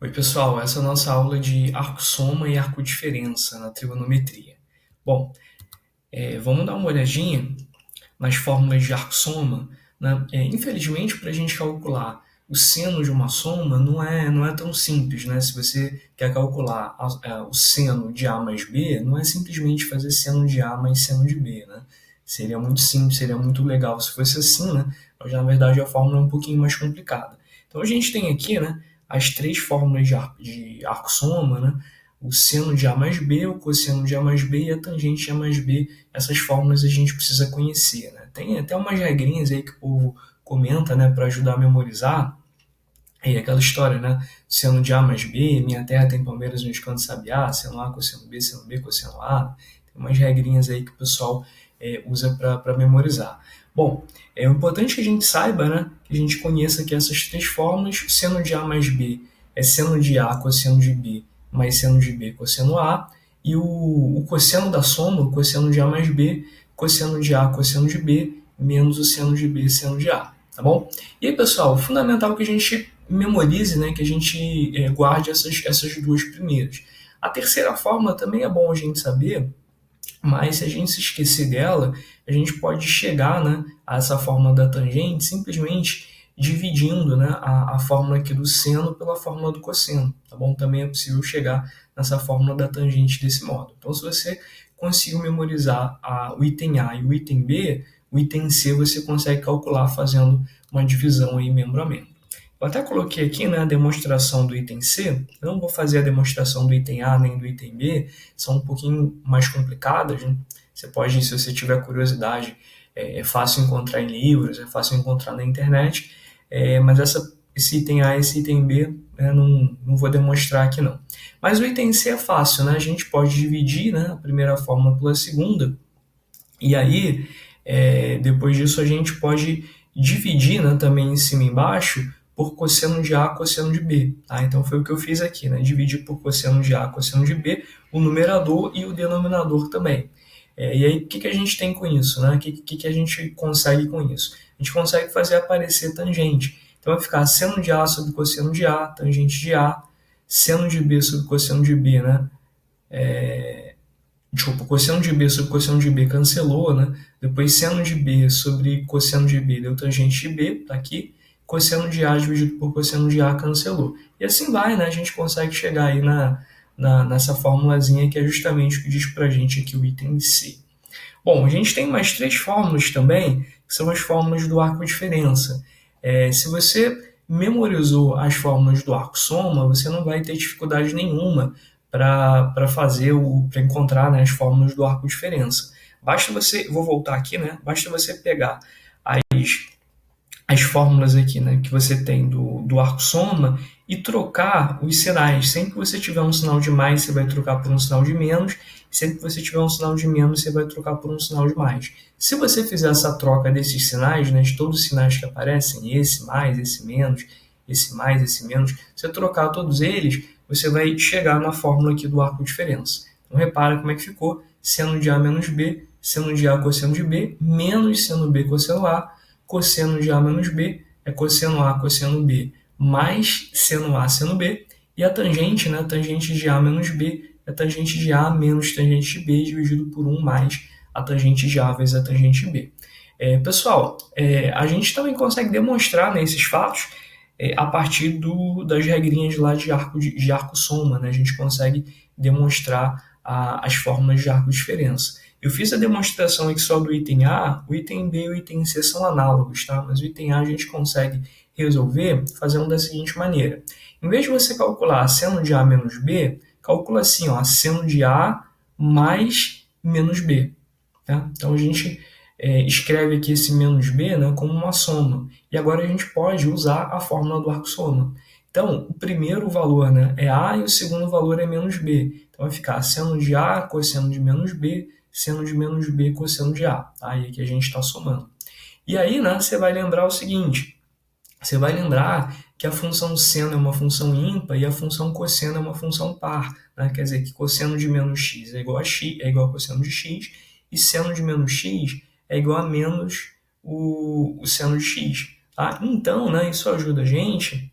Oi, pessoal, essa é a nossa aula de arco-soma e arco-diferença na trigonometria. Bom, vamos dar uma olhadinha nas fórmulas de arco-soma, né? Infelizmente, para a gente calcular o seno de uma soma não é tão simples, né? Se você quer calcular o seno de A mais B, não é simplesmente fazer seno de A mais seno de B, né? Seria muito simples, seria muito legal se fosse assim, né? Mas na verdade a fórmula é um pouquinho mais complicada. Então a gente tem aqui, né, as três fórmulas de arco-soma, né? O seno de A mais B, o cosseno de A mais B e a tangente de A mais B. Essas fórmulas a gente precisa conhecer, né? Tem até umas regrinhas aí que o povo comenta, né, para ajudar a memorizar. Aí aquela história, né? Seno de A mais B, minha terra tem palmeiras onde canta sabiá, seno A, cosseno B, cosseno A. Tem umas regrinhas aí que o pessoal usa para memorizar. Bom, o importante que a gente saiba, né? Que a gente conheça aqui essas três fórmulas. Seno de A mais B é seno de A cosseno de B mais seno de B cosseno A. E o cosseno da soma, o cosseno de A mais B, cosseno de A cosseno de B, menos o seno de B seno de A. Tá bom? E aí, pessoal, fundamental que a gente memorize, né, que a gente guarde essas duas primeiras. A terceira forma também é bom a gente saber, mas se a gente se esquecer dela, a gente pode chegar, né, a essa forma da tangente simplesmente dividindo, né, a fórmula aqui do seno pela fórmula do cosseno, tá bom? Também é possível chegar nessa fórmula da tangente desse modo. Então, se você conseguir memorizar o item A e o item B, o item C você consegue calcular fazendo uma divisão aí membro a membro. Eu até coloquei aqui, né, a demonstração do item C. Eu não vou fazer a demonstração do item A nem do item B, são um pouquinho mais complicadas, né? Você pode, se você tiver curiosidade, é fácil encontrar em livros, é fácil encontrar na internet, mas esse item A e esse item B, né, não vou demonstrar aqui não. Mas o item C é fácil, né? A gente pode dividir, né, a primeira fórmula pela segunda, e aí, depois disso, a gente pode dividir, né, também em cima e embaixo por cosseno de A, cosseno de B. Tá? Então foi o que eu fiz aqui, né? Dividir por cosseno de A, cosseno de B, o numerador e o denominador também. E aí, o que a gente tem com isso? Né? O que a gente consegue com isso? A gente consegue fazer aparecer tangente. Então vai ficar seno de A sobre cosseno de A, tangente de A, seno de B sobre cosseno de B, né? Desculpa, cosseno de B sobre cosseno de B cancelou, né? Depois seno de B sobre cosseno de B deu tangente de B, tá aqui. Cosseno de A dividido por cosseno de A cancelou. E assim vai, né? A gente consegue chegar aí nessa formulazinha que é justamente o que diz pra gente aqui o item C. Bom, a gente tem mais três fórmulas também, que são as fórmulas do arco-diferença. Se você memorizou as fórmulas do arco-soma, você não vai ter dificuldade nenhuma para encontrar, né, as fórmulas do arco-diferença. Basta você, vou voltar aqui, né? Basta você pegar as, as fórmulas aqui, né, que você tem do arco-soma e trocar os sinais. Sempre que você tiver um sinal de mais, você vai trocar por um sinal de menos. Sempre que você tiver um sinal de menos, você vai trocar por um sinal de mais. Se você fizer essa troca desses sinais, né, de todos os sinais que aparecem, esse mais, esse menos, esse mais, esse menos, você trocar todos eles, você vai chegar na fórmula aqui do arco-diferença. Então repara como é que ficou. Seno de A menos B, seno de A cosseno de B, menos seno B cosseno A, cosseno de A menos B é cosseno A cosseno B mais seno A seno B, e a tangente, né, tangente de A menos B é tangente de A menos tangente de B dividido por 1 mais a tangente de A vezes a tangente de B. Pessoal, a gente também consegue demonstrar, né, esses fatos a partir das regrinhas lá de arco-soma, né? A gente consegue demonstrar as fórmulas de arco-diferença. Eu fiz a demonstração aqui só do item A, o item B e o item C são análogos, tá? Mas o item A a gente consegue resolver fazendo da seguinte maneira. Em vez de você calcular seno de A menos B, calcula assim, ó, seno de A mais menos B. Tá? Então a gente escreve aqui esse menos b, né, como uma soma. E agora a gente pode usar a fórmula do arco-soma. Então, o primeiro valor, né, é A e o segundo valor é menos B. Então vai ficar seno de A cosseno de menos B, seno de menos B cosseno de A. Tá? E aqui a gente está somando. E aí, né, você vai lembrar o seguinte, você vai lembrar que a função seno é uma função ímpar e a função cosseno é uma função par. Né? Quer dizer que cosseno de menos x é igual a x, é igual a cosseno de x, e seno de menos x é igual a menos o seno de x. Tá? Então, né, isso ajuda a gente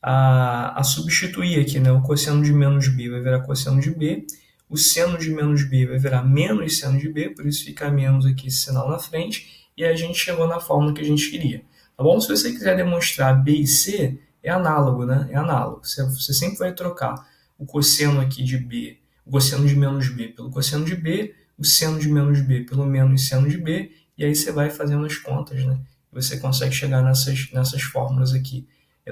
a substituir aqui, né? O cosseno de menos b vai virar cosseno de b, o seno de menos b vai virar menos seno de b, por isso fica menos aqui esse sinal na frente, e a gente chegou na fórmula que a gente queria. Tá bom? Se você quiser demonstrar b e c, é análogo, né? É análogo. Você sempre vai trocar o cosseno aqui de b, o cosseno de menos b pelo cosseno de b, o seno de menos b pelo menos seno de b, e aí você vai fazendo as contas, né? Você consegue chegar nessas fórmulas aqui,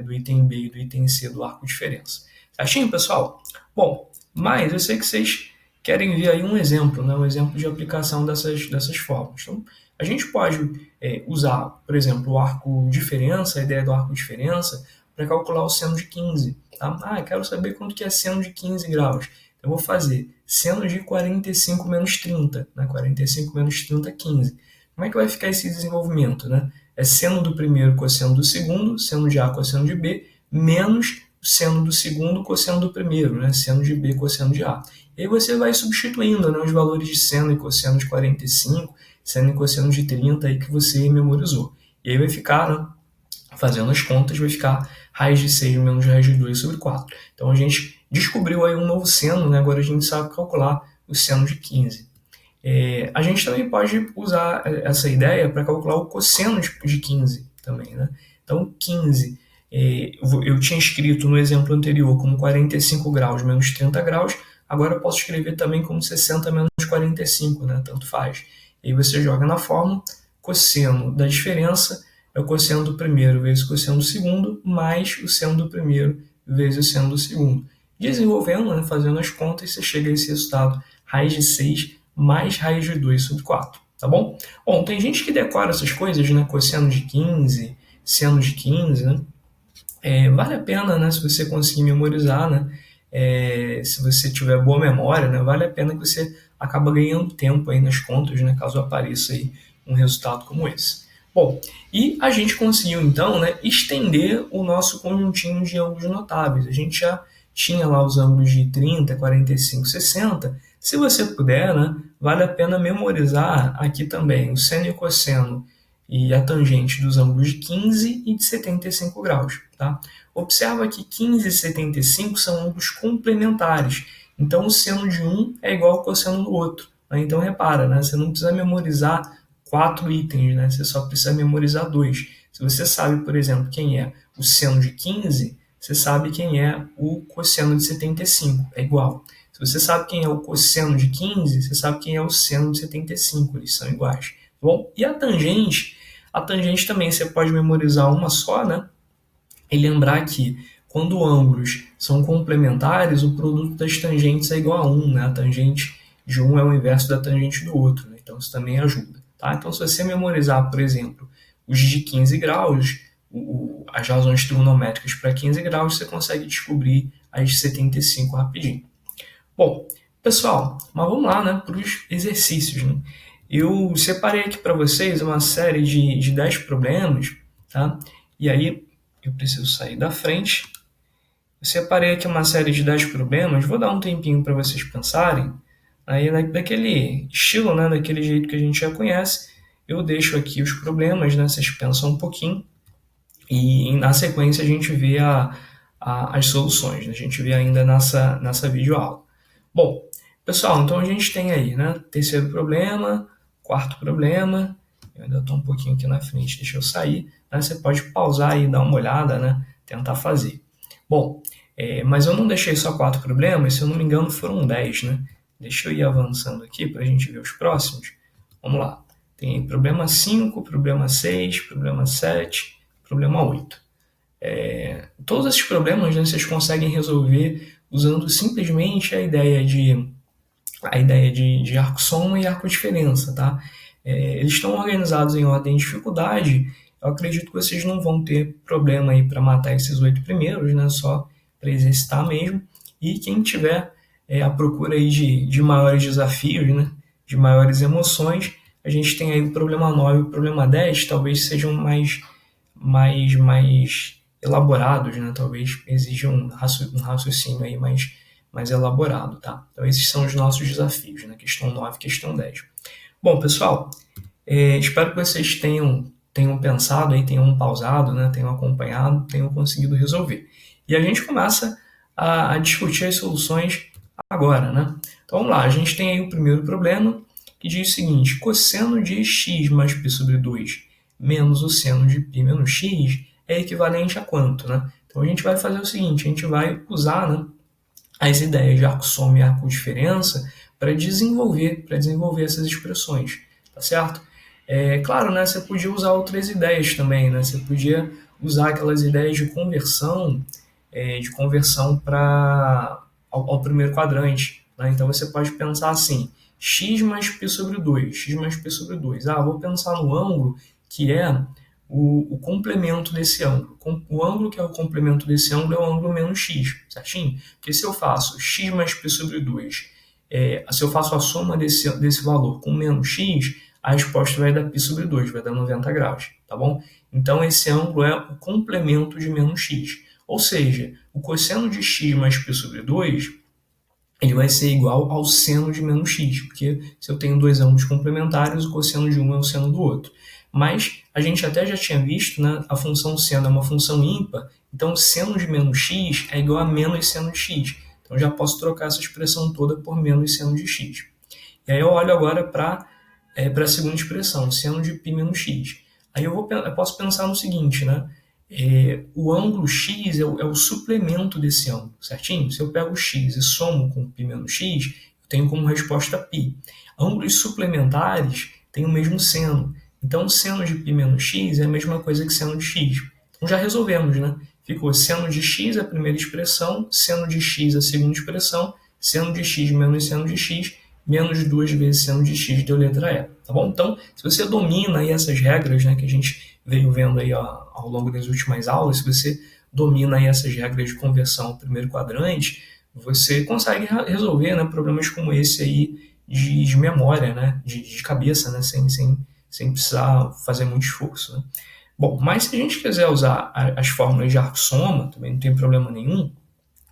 do item B e do item C do arco diferença. Certinho, pessoal? Bom, mas eu sei que vocês querem ver aí um exemplo, né? Um exemplo de aplicação dessas fórmulas. Então, a gente pode usar, por exemplo, o arco diferença, a ideia do arco diferença, para calcular o seno de 15. Tá? Eu quero saber quanto que é seno de 15 graus. Eu vou fazer seno de 45 menos 30. Né? 45 menos 30, 15. Como é que vai ficar esse desenvolvimento? Né? É seno do primeiro cosseno do segundo, seno de A cosseno de B, menos seno do segundo cosseno do primeiro, né? Seno de B cosseno de A. E aí você vai substituindo, né, os valores de seno e cosseno de 45, seno e cosseno de 30 aí que você memorizou. E aí vai ficar, né, fazendo as contas, vai ficar raiz de 6 menos raiz de 2 sobre 4. Então a gente descobriu aí um novo seno, né? Agora a gente sabe calcular o seno de 15. A gente também pode usar essa ideia para calcular o cosseno de 15 também, né? Então, 15, eu tinha escrito no exemplo anterior como 45 graus menos 30 graus, agora eu posso escrever também como 60 menos 45, né? Tanto faz. E aí você joga na fórmula, cosseno da diferença é o cosseno do primeiro vezes o cosseno do segundo, mais o seno do primeiro vezes o seno do segundo. Desenvolvendo, né, fazendo as contas, você chega a esse resultado, raiz de 6 mais raiz de 2 sobre 4, tá bom? Bom, tem gente que decora essas coisas, né? Cosseno de 15, seno de 15, né? Vale a pena, né? Se você conseguir memorizar, né? Se você tiver boa memória, né? Vale a pena que você acaba ganhando tempo aí nas contas, né? Caso apareça aí um resultado como esse. Bom, e a gente conseguiu então, né, estender o nosso conjuntinho de ângulos notáveis. A gente já tinha lá os ângulos de 30, 45, 60. Se você puder, né, vale a pena memorizar aqui também o seno e o cosseno e a tangente dos ângulos de 15 e de 75 graus. Tá? Observa que 15 e 75 são ângulos complementares. Então, o seno de um é igual ao cosseno do outro. Né? Então, repara, né, você não precisa memorizar 4 itens, né? Você só precisa memorizar 2. Se você sabe, por exemplo, quem é o seno de 15, você sabe quem é o cosseno de 75, é igual. Se você sabe quem é o cosseno de 15, você sabe quem é o seno de 75, eles são iguais. Bom, e a tangente também você pode memorizar uma só, né? E lembrar que quando ângulos são complementares, o produto das tangentes é igual a 1, né? A tangente de um é o inverso da tangente do outro, né? Então isso também ajuda. Tá? Então, se você memorizar, por exemplo, os de 15 graus, as razões trigonométricas para 15 graus, você consegue descobrir as de 75 rapidinho. Bom, pessoal, mas vamos lá, né, para os exercícios. Né? Eu separei aqui para vocês uma série de 10 problemas, tá? E aí eu preciso sair da frente. Eu separei aqui uma série de 10 problemas, vou dar um tempinho para vocês pensarem. Aí, daquele estilo, né, daquele jeito que a gente já conhece, eu deixo aqui os problemas, né, vocês pensam um pouquinho e na sequência a gente vê as soluções, né, a gente vê ainda nessa videoaula. Bom, pessoal, então a gente tem aí, né, terceiro problema, quarto problema, eu ainda estou um pouquinho aqui na frente, deixa eu sair, né, você pode pausar e dar uma olhada, né, tentar fazer. Bom, mas eu não deixei só 4 problemas, se eu não me engano foram 10, né? Deixa eu ir avançando aqui para a gente ver os próximos. Vamos lá. Tem problema 5, problema 6, problema 7, problema 8. Todos esses problemas, né, vocês conseguem resolver usando simplesmente a ideia de arco-soma e arco-diferença. Tá? Eles estão organizados em ordem de dificuldade. Eu acredito que vocês não vão ter problema aí para matar esses 8 primeiros, né? Só para exercitar mesmo. E quem tiver à procura aí de maiores desafios, né? De maiores emoções, a gente tem aí o problema 9 e o problema 10, talvez sejam mais elaborados, né? Talvez exijam um raciocínio aí mais elaborado, tá? Então esses são os nossos desafios, né? Questão 9 e questão 10. Bom, pessoal, espero que vocês tenham pensado aí, tenham pausado, né? Tenham acompanhado, tenham conseguido resolver. E a gente começa a discutir as soluções agora, né? Então vamos lá, a gente tem aí o primeiro problema que diz o seguinte: cosseno de x mais π sobre 2 menos o seno de π menos x é equivalente a quanto, né? Então a gente vai fazer o seguinte, a gente vai usar, né, as ideias de arco-soma e arco-diferença para desenvolver essas expressões, tá certo? Claro, né, você podia usar outras ideias também, né? Você podia usar aquelas ideias de conversão para ao primeiro quadrante, né? Então você pode pensar assim: x mais π sobre 2, x mais π sobre 2. Ah, vou pensar no ângulo que é o complemento desse ângulo. O ângulo que é o complemento desse ângulo é o ângulo menos x, certinho? Porque se eu faço x mais π sobre 2, se eu faço a soma desse valor com menos x, a resposta vai dar π sobre 2, vai dar 90 graus, tá bom? Então esse ângulo é o complemento de menos x. Ou seja, o cosseno de x mais π sobre 2 ele vai ser igual ao seno de menos x, porque se eu tenho dois ângulos complementares, o cosseno de um é o seno do outro. Mas a gente até já tinha visto, né, a função seno é uma função ímpar, então seno de menos x é igual a menos seno de x. Então eu já posso trocar essa expressão toda por menos seno de x. E aí eu olho agora para a segunda expressão, seno de π menos x. Aí eu posso pensar no seguinte, né? O ângulo x é o suplemento desse ângulo, certinho? Se eu pego x e somo com π menos x, eu tenho como resposta π. Ângulos suplementares têm o mesmo seno. Então, seno de π menos x é a mesma coisa que seno de x. Então, já resolvemos, né? Ficou seno de x a primeira expressão, seno de x a segunda expressão, seno de x menos seno de x, menos 2 vezes seno de x deu letra E, tá bom? Então, se você domina aí essas regras, né, que a gente veio vendo aí ao longo das últimas aulas, se você domina aí essas regras de conversão ao primeiro quadrante, você consegue resolver, né, problemas como esse aí de memória, né, de cabeça, né, sem precisar fazer muito esforço, né? Bom, mas se a gente quiser usar as fórmulas de arco-soma, também não tem problema nenhum,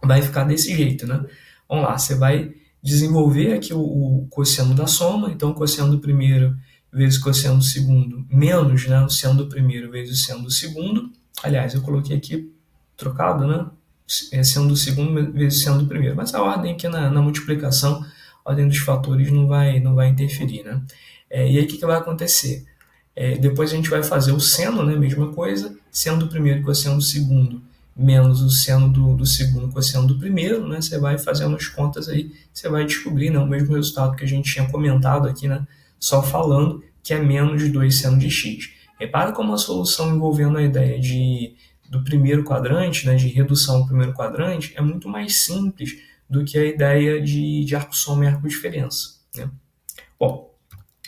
vai ficar desse jeito, né? Vamos lá, você vai desenvolver aqui o cosseno da soma, então o cosseno do primeiro vezes o cosseno do segundo, menos, né, o seno do primeiro vezes o seno do segundo. Aliás, eu coloquei aqui trocado, né? Seno do segundo vezes o seno do primeiro. Mas a ordem aqui na multiplicação, a ordem dos fatores não vai interferir, né? E aí o que vai acontecer? Depois a gente vai fazer o seno, né? Mesma coisa, seno do primeiro com o seno do segundo, menos o seno do segundo com o seno do primeiro, né? Você vai fazendo as contas aí, você vai descobrir, né, o mesmo resultado que a gente tinha comentado aqui, né? Só falando que é menos 2 seno de x. Repara como a solução envolvendo a ideia do primeiro quadrante, né, de redução ao primeiro quadrante, é muito mais simples do que a ideia de arco-soma e arco-diferença, né? Bom,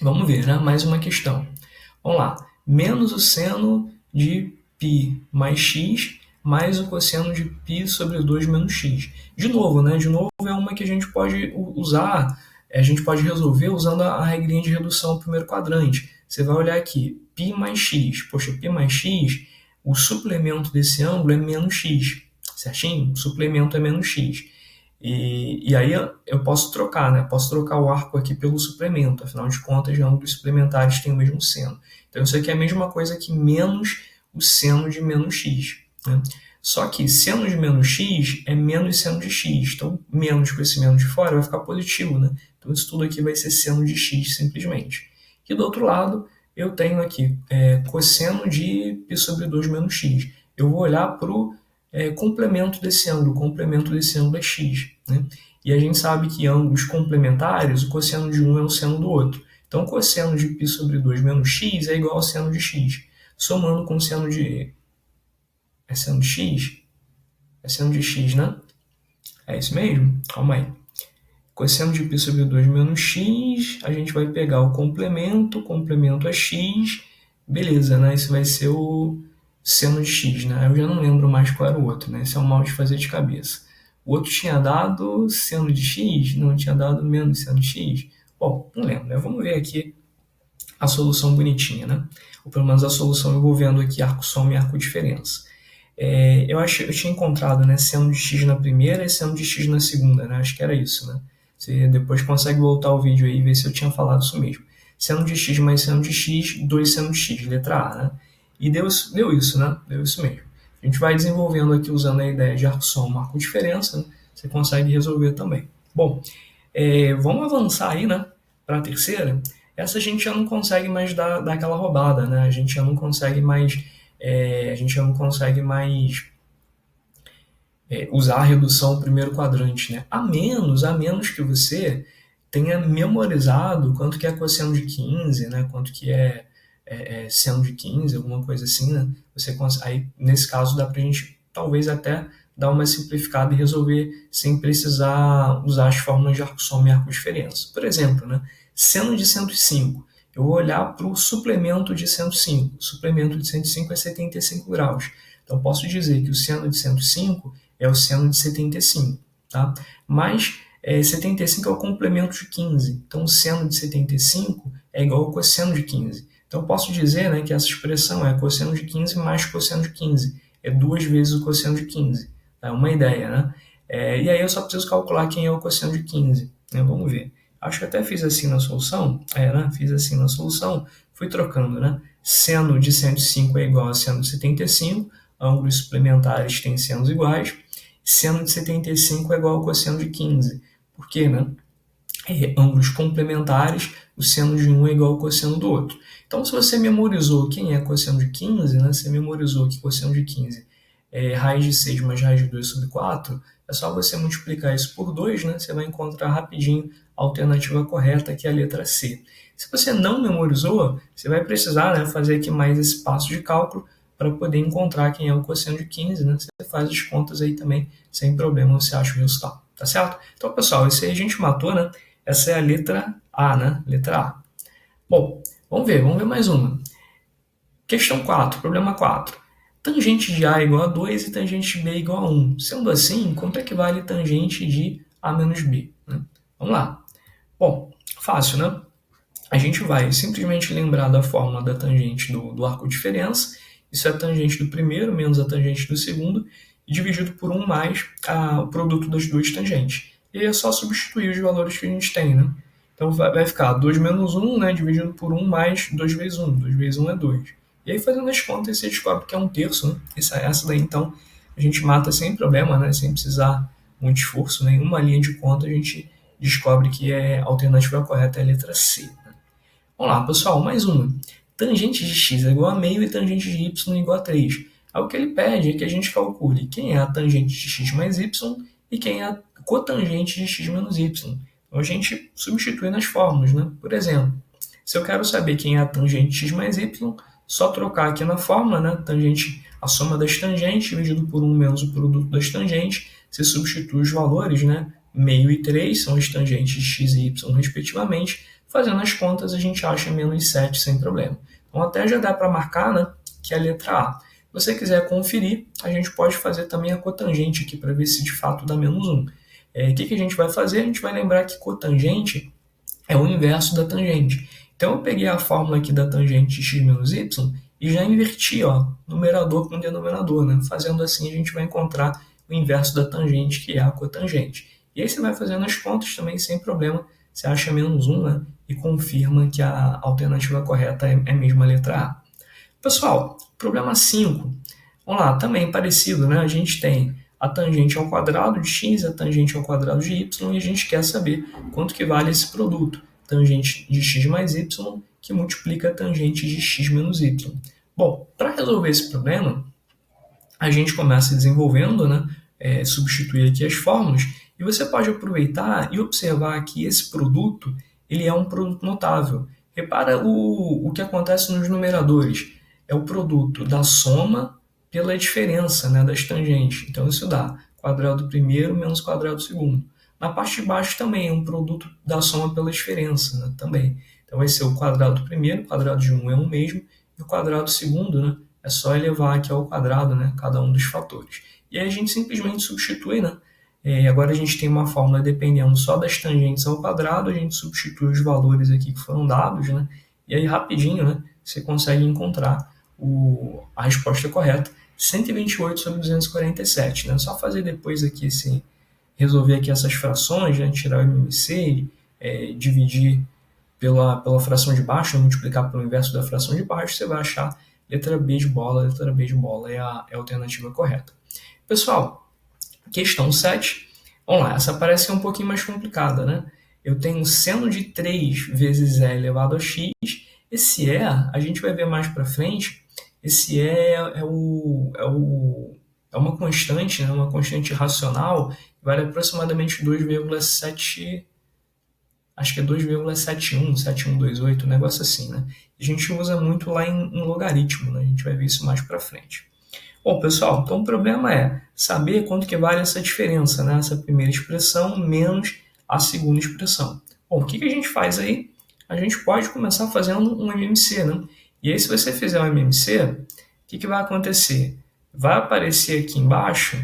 vamos ver, né? Mais uma questão. Vamos lá. Menos o seno de π mais x mais o cosseno de π sobre 2 menos x. De novo, né? De novo é uma que a gente pode usar, a gente pode resolver usando a regrinha de redução ao primeiro quadrante. Você vai olhar aqui, π mais x. Poxa, π mais x, o suplemento desse ângulo é menos x, certinho? O suplemento é menos x. E aí eu posso trocar, né? Posso trocar o arco aqui pelo suplemento, afinal de contas, ângulos suplementares têm o mesmo seno. Então isso aqui é a mesma coisa que menos o seno de menos x, né? Só que seno de menos x é menos seno de x, então menos com esse menos de fora vai ficar positivo, né? Então isso tudo aqui vai ser seno de x simplesmente. E do outro lado eu tenho aqui cosseno de π sobre 2 menos x. Eu vou olhar para o complemento desse ângulo. O complemento desse ângulo é x, né? E a gente sabe que ângulos complementares, o cosseno de um é o seno do outro. Então, o cosseno de π sobre 2 menos x é igual ao seno de x. Somando com o seno de... É seno de x? É seno de x, né? É isso mesmo? Calma aí. Cosseno de π sobre 2 menos x, a gente vai pegar o complemento é x, beleza, né? Isso vai ser o seno de x, né? Eu já não lembro mais qual era o outro, né? Esse é um mal de fazer de cabeça. O outro tinha dado seno de x? Não, tinha dado menos seno de x? Bom, não lembro, né? Vamos ver aqui a solução bonitinha, né? Ou pelo menos a solução envolvendo aqui arco-soma e arco-diferença. Eu tinha encontrado, né, seno de x na primeira e seno de x na segunda, né? Acho que era isso, né? Você depois consegue voltar o vídeo aí e ver se eu tinha falado isso mesmo. Seno de x mais seno de x, 2 seno de x, letra A, né? E deu isso, né? Deu isso mesmo. A gente vai desenvolvendo aqui usando a ideia de arco-soma, arco-diferença, né? Você consegue resolver também. Bom, vamos avançar aí, né, para a terceira. Essa a gente já não consegue mais dar aquela roubada, né? A gente já não consegue mais, usar a redução primeiro quadrante, né? A menos que você tenha memorizado quanto que é cosseno de 15, né? Quanto que é seno de 15, alguma coisa assim, né? Aí, nesse caso, dá para a gente talvez até dar uma simplificada e resolver sem precisar usar as fórmulas de arco-soma e arco-diferença. Por exemplo, né? Seno de 105. Eu vou olhar para o suplemento de 105. O suplemento de 105 é 75 graus. Então, posso dizer que o seno de 105 é o seno de 75, tá? Mas 75 é o complemento de 15. Então, o seno de 75 é igual ao cosseno de 15. Então, eu posso dizer, né, que essa expressão é cosseno de 15 mais cosseno de 15. É 2 vezes o cosseno de 15. É uma ideia, né? E aí eu só preciso calcular quem é o cosseno de 15. Né? Vamos ver. Acho que até fiz assim na solução. Né? Fiz assim na solução. Fui trocando, né? Seno de 105 é igual a seno de 75. Ângulos suplementares têm senos iguais. Seno de 75 é igual ao cosseno de 15. Por quê, né? Ângulos complementares, o seno de um é igual ao cosseno do outro. Então, se você memorizou quem é cosseno de 15, né? Você memorizou que cosseno de 15 é raiz de 6 mais raiz de 2 sobre 4, é só você multiplicar isso por 2, né? Você vai encontrar rapidinho a alternativa correta, que é a letra C. Se você não memorizou, você vai precisar, né, fazer aqui mais esse passo de cálculo para poder encontrar quem é o cosseno de 15, né? Você faz as contas aí também, sem problema, você acha o resultado, tá certo? Então, pessoal, isso aí a gente matou, né? Essa é a letra A, né? Letra A. Bom, vamos ver mais uma. Questão 4, problema 4. Tangente de A igual a 2 e tangente de B igual a 1. Sendo assim, quanto é que vale tangente de A menos B? Né? Vamos lá. Bom, fácil, né? A gente vai simplesmente lembrar da fórmula da tangente do arco diferença. Isso é a tangente do primeiro menos a tangente do segundo, dividido por 1 mais o produto das duas tangentes. E aí é só substituir os valores que a gente tem, né? Então vai ficar 2 menos 1, né, dividido por 1 mais 2 vezes 1. 2 vezes 1 é 2. E aí, fazendo as contas, você descobre que é 1/3, né? Essa daí, então, a gente mata sem problema, né? Sem precisar muito esforço, nenhuma linha de conta, a gente descobre que a alternativa correta é a letra C. Né? Vamos lá, pessoal, mais uma. Tangente de x é igual a meio e tangente de y é igual a 3. Aí o que ele pede é que a gente calcule quem é a tangente de x mais y e quem é a cotangente de x menos y. Então a gente substitui nas fórmulas, né? Por exemplo, se eu quero saber quem é a tangente de x mais y, só trocar aqui na fórmula, né? Tangente, a soma das tangentes dividido por 1 menos o produto das tangentes. Você substitui os valores, né? Meio e 3 são as tangentes de x e y, respectivamente. Fazendo as contas, a gente acha menos 7 sem problema. Então, até já dá para marcar, né? Que é a letra A. Se você quiser conferir, a gente pode fazer também a cotangente aqui para ver se de fato dá menos 1. O que a gente vai fazer? A gente vai lembrar que cotangente é o inverso da tangente. Então eu peguei a fórmula aqui da tangente de x menos y e já inverti, ó, numerador com denominador, né? Fazendo assim a gente vai encontrar o inverso da tangente, que é a cotangente. E aí você vai fazendo as contas também sem problema, você acha menos 1, né? E confirma que a alternativa correta é mesmo a letra A. Pessoal, problema 5. Vamos lá, também parecido, né? A gente tem a tangente ao quadrado de x, a tangente ao quadrado de y, e a gente quer saber quanto que vale esse produto. Tangente de x mais y, que multiplica a tangente de x menos y. Bom, para resolver esse problema, a gente começa desenvolvendo, né? Substituir aqui as fórmulas, e você pode aproveitar e observar que esse produto ele é um produto notável. Repara o que acontece nos numeradores. É o produto da soma pela diferença, né, das tangentes. Então isso dá quadrado primeiro menos quadrado segundo. Na parte de baixo também é um produto da soma pela diferença, né, também. Então vai ser o quadrado primeiro, o quadrado de 1 é um mesmo, e o quadrado segundo, né, é só elevar aqui ao quadrado, né, cada um dos fatores. E aí a gente simplesmente substitui, né? Agora a gente tem uma fórmula dependendo só das tangentes ao quadrado, a gente substitui os valores aqui que foram dados, né? E aí rapidinho, né, você consegue encontrar a resposta correta, 128 sobre 247. Né? Só fazer depois aqui, resolver aqui essas frações, né? Tirar o MMC, dividir pela fração de baixo, multiplicar pelo inverso da fração de baixo, você vai achar letra B de bola, letra B de bola é a alternativa correta. Pessoal, questão 7. Vamos lá, essa parece um pouquinho mais complicada, né? Eu tenho seno de 3 vezes e elevado a x. Esse e, a gente vai ver mais para frente, esse e é uma constante, né? Uma constante racional, vale aproximadamente 2,7, acho que é 2,71, 7128, um negócio assim, né? A gente usa muito lá em logaritmo, né? A gente vai ver isso mais para frente. Bom, pessoal, então o problema é saber quanto que vale essa diferença, né? Essa primeira expressão menos a segunda expressão. Bom, o que a gente faz aí? A gente pode começar fazendo um MMC, né? E aí, se você fizer um MMC, o que vai acontecer? Vai aparecer aqui embaixo,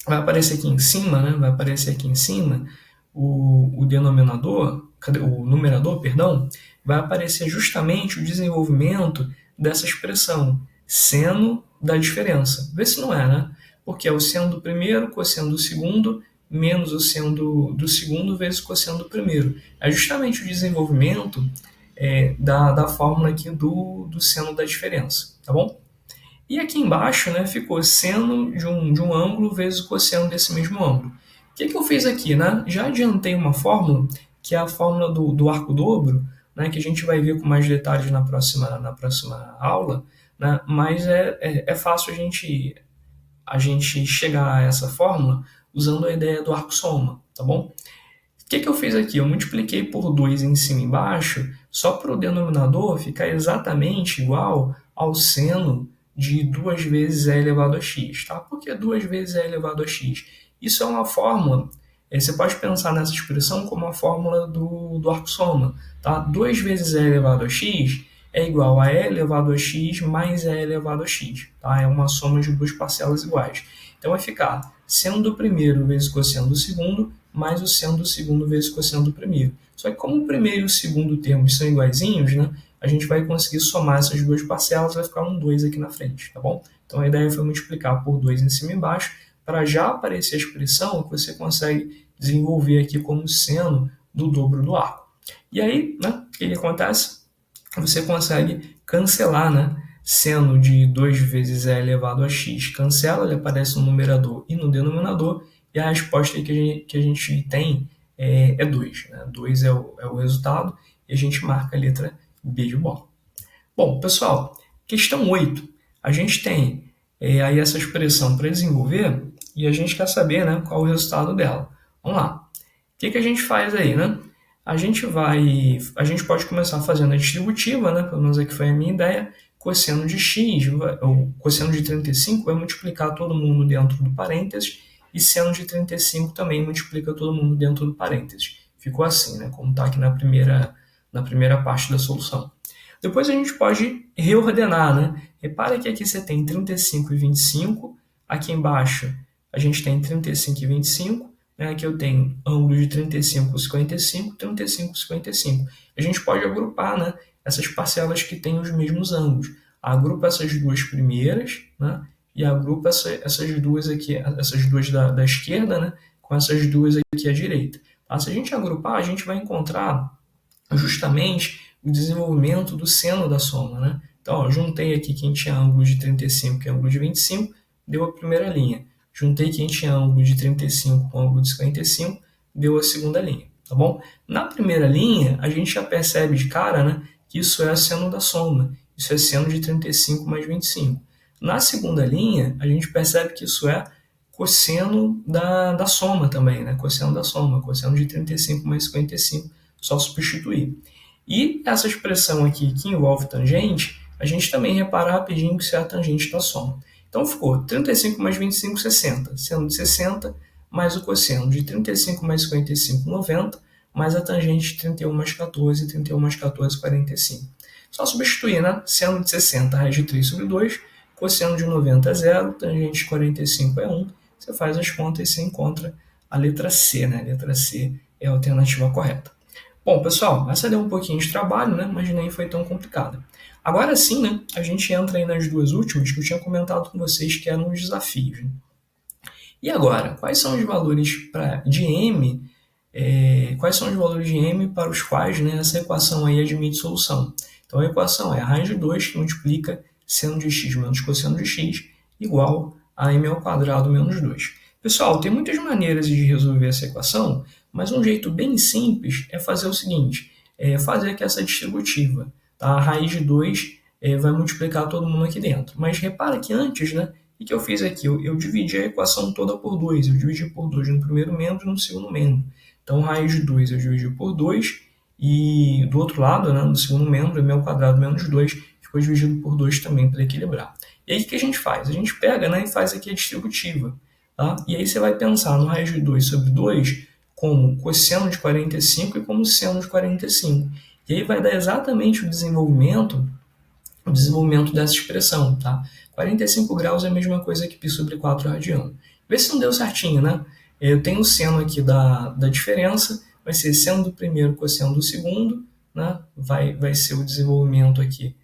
vai aparecer aqui em cima, né? Vai aparecer aqui em cima o denominador, o numerador, perdão, vai aparecer justamente o desenvolvimento dessa expressão, seno da diferença. Vê se não é, né? Porque é o seno do primeiro, cosseno do segundo, menos o seno do segundo vezes o cosseno do primeiro. É justamente o desenvolvimento da fórmula aqui do seno da diferença, tá bom? E aqui embaixo, né, ficou seno de um ângulo vezes o cosseno desse mesmo ângulo. O que eu fiz aqui? Né? Já adiantei uma fórmula, que é a fórmula do arco dobro, né, que a gente vai ver com mais detalhes na próxima aula, né, mas é fácil a gente chegar a essa fórmula usando a ideia do arco soma, tá bom? O que eu fiz aqui? Eu multipliquei por 2 em cima e embaixo, só para o denominador ficar exatamente igual ao seno de 2 vezes e elevado a x. Tá? Por que 2 vezes e elevado a x? Isso é uma fórmula, você pode pensar nessa expressão como a fórmula do arco soma. Tá? 2 vezes e elevado a x é igual a e elevado a x mais e elevado a x. Tá? É uma soma de duas parcelas iguais. Então vai ficar seno do primeiro vezes cosseno do segundo mais o seno do segundo vezes o cosseno do primeiro. Só que como o primeiro e o segundo termos são iguaizinhos, né, a gente vai conseguir somar essas duas parcelas, vai ficar um 2 aqui na frente, tá bom? Então a ideia foi multiplicar por 2 em cima e embaixo, para já aparecer a expressão que você consegue desenvolver aqui como seno do dobro do arco. E aí, né, o que acontece? Você consegue cancelar, né, seno de 2 vezes e elevado a x. Cancela, ele aparece no numerador e no denominador, e a resposta que a gente tem é 2. Né? 2 é o resultado e a gente marca a letra B de bola. Bom, pessoal, questão 8. A gente tem aí essa expressão para desenvolver e a gente quer saber, né, qual é o resultado dela. Vamos lá. O que a gente faz aí, né? A gente pode começar fazendo a distributiva, né? Pelo menos aqui foi a minha ideia. Cosseno de x, ou cosseno de 35 vai multiplicar todo mundo dentro do parênteses, e seno de 35 também multiplica todo mundo dentro do parênteses. Ficou assim, né? Como está aqui na primeira parte da solução. Depois a gente pode reordenar, né? Repara que aqui você tem 35 e 25, aqui embaixo a gente tem 35 e 25, né? Aqui eu tenho ângulo de 35 e 55, 35 e 55. A gente pode agrupar, né, essas parcelas que têm os mesmos ângulos. Agrupa essas duas primeiras, né? E agrupa essas duas aqui, essas duas da esquerda, né, com essas duas aqui à direita. Tá? Se a gente agrupar, a gente vai encontrar justamente o desenvolvimento do seno da soma. Né? Então, ó, juntei aqui quem tinha ângulo de 35 e ângulo de 25, deu a primeira linha. Juntei quem tinha ângulo de 35 com ângulo de 55, deu a segunda linha. Tá bom? Na primeira linha, a gente já percebe de cara, né, que isso é seno da soma. Isso é seno de 35 mais 25. Na segunda linha, a gente percebe que isso é cosseno da soma também, né? Cosseno da soma, cosseno de 35 mais 55, só substituir. E essa expressão aqui que envolve tangente, a gente também repara rapidinho que isso é a tangente da soma. Então ficou 35 mais 25, 60. Seno de 60 mais o cosseno de 35 mais 55, 90, mais a tangente de 31 mais 14, 31 mais 14, 45. Só substituir, né? Seno de 60, raiz de 3 sobre 2, cosseno de 90 é 0, tangente de 45 é 1. Você faz as contas e você encontra a letra C, né? A letra C é a alternativa correta. Bom, pessoal, essa deu um pouquinho de trabalho, né? Mas nem foi tão complicada. Agora sim, né? A gente entra aí nas duas últimas que eu tinha comentado com vocês que eram os desafios. Né? E agora, quais são os valores de M? Quais são os valores de M para os quais, né, essa equação aí admite solução? Então a equação é a raiz de 2 que multiplica seno de x menos cosseno de x igual a m ao quadrado menos 2. Pessoal, tem muitas maneiras de resolver essa equação, mas um jeito bem simples é fazer o seguinte, fazer aqui essa distributiva. Tá? A raiz de 2 vai multiplicar todo mundo aqui dentro. Mas repara que antes, né, o que eu fiz aqui? Eu dividi a equação toda por 2. Eu dividi por 2 no primeiro membro e no segundo membro. Então, raiz de 2 eu dividi por 2 e do outro lado, né, no segundo membro, m ao quadrado menos 2 ficou dividido por 2 também para equilibrar. E aí o que a gente faz? A gente pega, né, e faz aqui a distributiva. Tá? E aí você vai pensar no raiz de 2 sobre 2 como cosseno de 45 e como seno de 45. E aí vai dar exatamente o desenvolvimento dessa expressão. Tá? 45 graus é a mesma coisa que π sobre 4 radiano. Vê se não deu certinho, né? Eu tenho o seno aqui da diferença, vai ser seno do primeiro cosseno do segundo, né? Vai ser o desenvolvimento aqui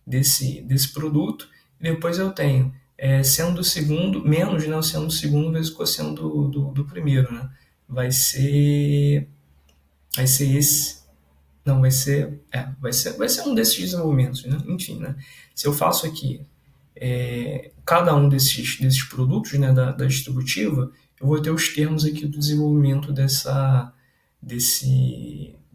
desse produto. E depois eu tenho seno do segundo, menos, né, o seno do segundo vezes o cosseno do primeiro. Né? Vai ser esse. Não, vai ser um desses desenvolvimentos. Né? Enfim, né? Se eu faço aqui cada um desses produtos, né, da distributiva, eu vou ter os termos aqui do desenvolvimento desse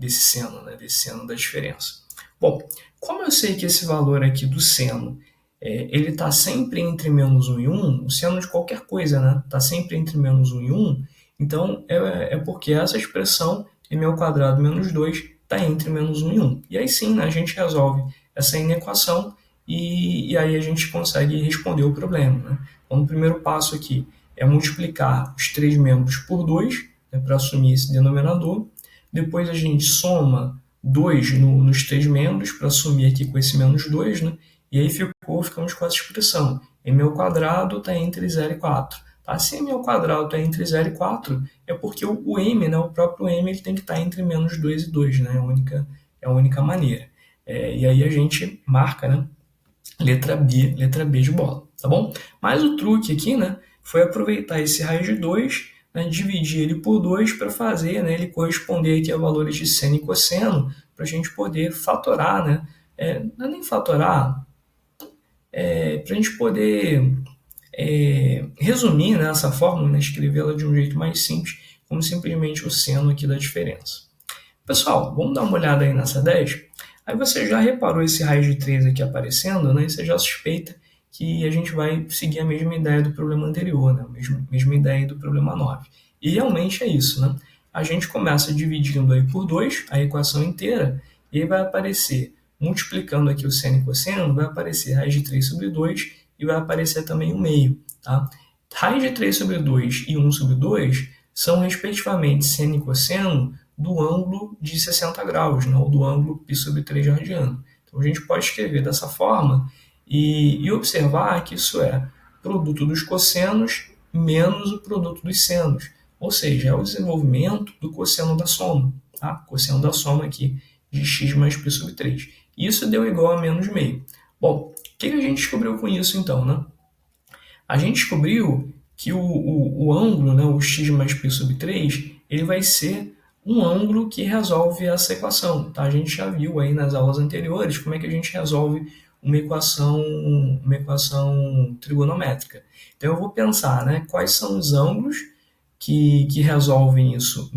seno, né, desse seno da diferença. Bom, como eu sei que esse valor aqui do seno ele está sempre entre menos 1 e 1, o seno de qualquer coisa, né, está sempre entre menos 1 e 1, então é porque essa expressão m ao quadrado menos 2 está entre menos 1 e 1. E aí sim, né, a gente resolve essa inequação e aí a gente consegue responder o problema. Né? Então, o primeiro passo aqui é multiplicar os três membros por 2, né, para assumir esse denominador. Depois a gente soma 2 nos três membros para assumir aqui com esse menos 2, né? E aí ficamos com essa expressão. M ao quadrado está entre 0 e 4. Tá? Se m ao quadrado está entre 0 e 4, é porque o m, né, o próprio m, ele tem que estar entre menos 2 e 2. Né? É a única maneira. E aí a gente marca, né, letra B de bola, tá bom? Mas o truque aqui, né, foi aproveitar esse raiz de 2, né, dividir ele por 2 para fazer, né, ele corresponder aqui a valores de seno e cosseno, para a gente poder fatorar, né? Não é nem fatorar, para a gente poder resumir, né, essa fórmula, né, escrevê-la de um jeito mais simples, como simplesmente o seno aqui da diferença. Pessoal, vamos dar uma olhada aí nessa 10? Aí você já reparou esse raiz de 3 aqui aparecendo, né? E você já suspeita que a gente vai seguir a mesma ideia do problema anterior, né? A mesma ideia do problema 9. E realmente é isso, né? A gente começa dividindo aí por 2 a equação inteira e aí vai aparecer, multiplicando aqui o seno e cosseno, vai aparecer raiz de 3 sobre 2 e vai aparecer também o meio, tá? Raiz de 3 sobre 2 e 1 sobre 2 são respectivamente seno e cosseno do ângulo de 60 graus, né, ou do ângulo π sobre 3 radiano. Então a gente pode escrever dessa forma e observar que isso é produto dos cossenos menos o produto dos senos, ou seja, é o desenvolvimento do cosseno da soma, tá? Cosseno da soma aqui de x mais π sobre 3. Isso deu igual a menos meio. Bom, o que a gente descobriu com isso então, né? A gente descobriu que o ângulo, né, o x mais π sobre 3, ele vai ser um ângulo que resolve essa equação. Tá? A gente já viu aí nas aulas anteriores como é que a gente resolve uma equação trigonométrica. Então eu vou pensar, né, quais são os ângulos que resolvem isso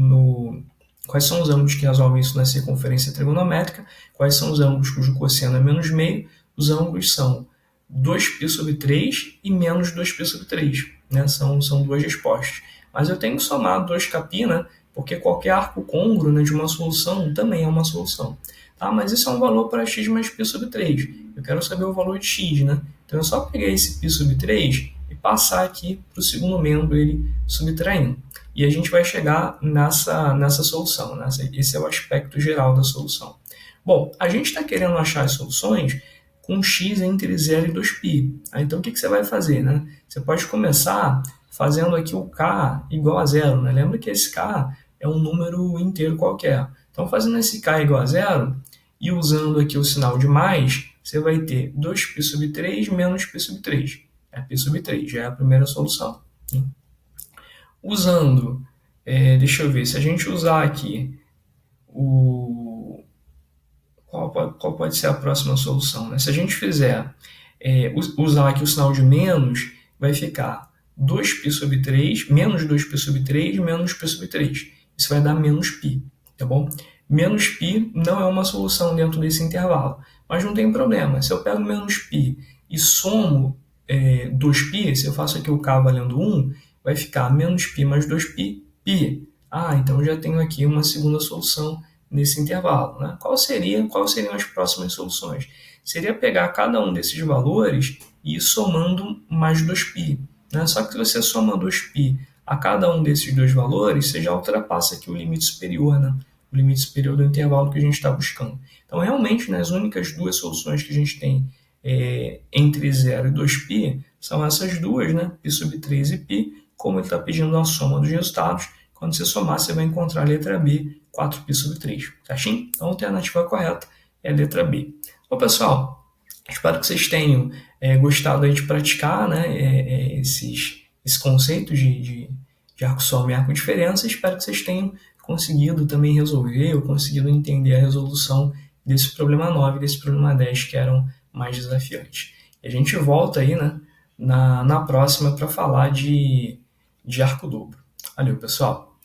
quais são os ângulos que resolvem isso na circunferência trigonométrica, quais são os ângulos cujo cosseno é menos meio. Os ângulos são 2π sobre 3 e menos 2π sobre 3. Né? São duas respostas. Mas eu tenho que somar 2κπ, né? Porque qualquer arco côngruo, né, de uma solução também é uma solução. Tá? Mas isso é um valor para x mais π sobre 3. Eu quero saber o valor de x. Né? Então é só pegar esse π sobre 3 e passar aqui para o segundo membro, ele subtraindo. E a gente vai chegar nessa solução. Né? Esse é o aspecto geral da solução. Bom, a gente está querendo achar as soluções com x entre 0 e 2π. Então o que você vai fazer? Né? Você pode começar fazendo aqui o k igual a 0. Né? Lembra que esse k é um número inteiro qualquer. Então, fazendo esse k igual a 0 e usando aqui o sinal de mais, você vai ter 2π sobre 3 menos π sobre 3. É π sobre 3, já é a primeira solução. Usando, deixa eu ver, se a gente usar aqui qual pode ser a próxima solução, né? Se a gente fizer usar aqui o sinal de menos, vai ficar 2π sobre 3, menos 2π sobre 3, menos π sobre 3. Isso vai dar menos π, tá bom? Menos π não é uma solução dentro desse intervalo, mas não tem problema. Se eu pego menos π e somo 2π, se eu faço aqui o k valendo 1, vai ficar menos π mais 2π, π. Então já tenho aqui uma segunda solução nesse intervalo, né? Quais seriam as próximas soluções? Seria pegar cada um desses valores e ir somando mais 2π. Né? Só que se você soma 2π a cada um desses dois valores, você já ultrapassa aqui o limite superior, né? O limite superior do intervalo que a gente está buscando. Então, realmente, né, as únicas duas soluções que a gente tem entre 0 e 2π são essas duas, né? π sobre 3 e π, como ele está pedindo a soma dos resultados. Quando você somar, você vai encontrar a letra B, 4π sobre 3. Certinho? Então, a alternativa correta é a letra B. Bom, pessoal, espero que vocês tenham gostado aí de praticar, né, esse conceito de arco-soma e arco-diferença. Espero que vocês tenham conseguido também resolver ou conseguido entender a resolução desse problema 9 e desse problema 10, que eram mais desafiantes. E a gente volta aí, né, na próxima para falar de arco duplo. Valeu, pessoal!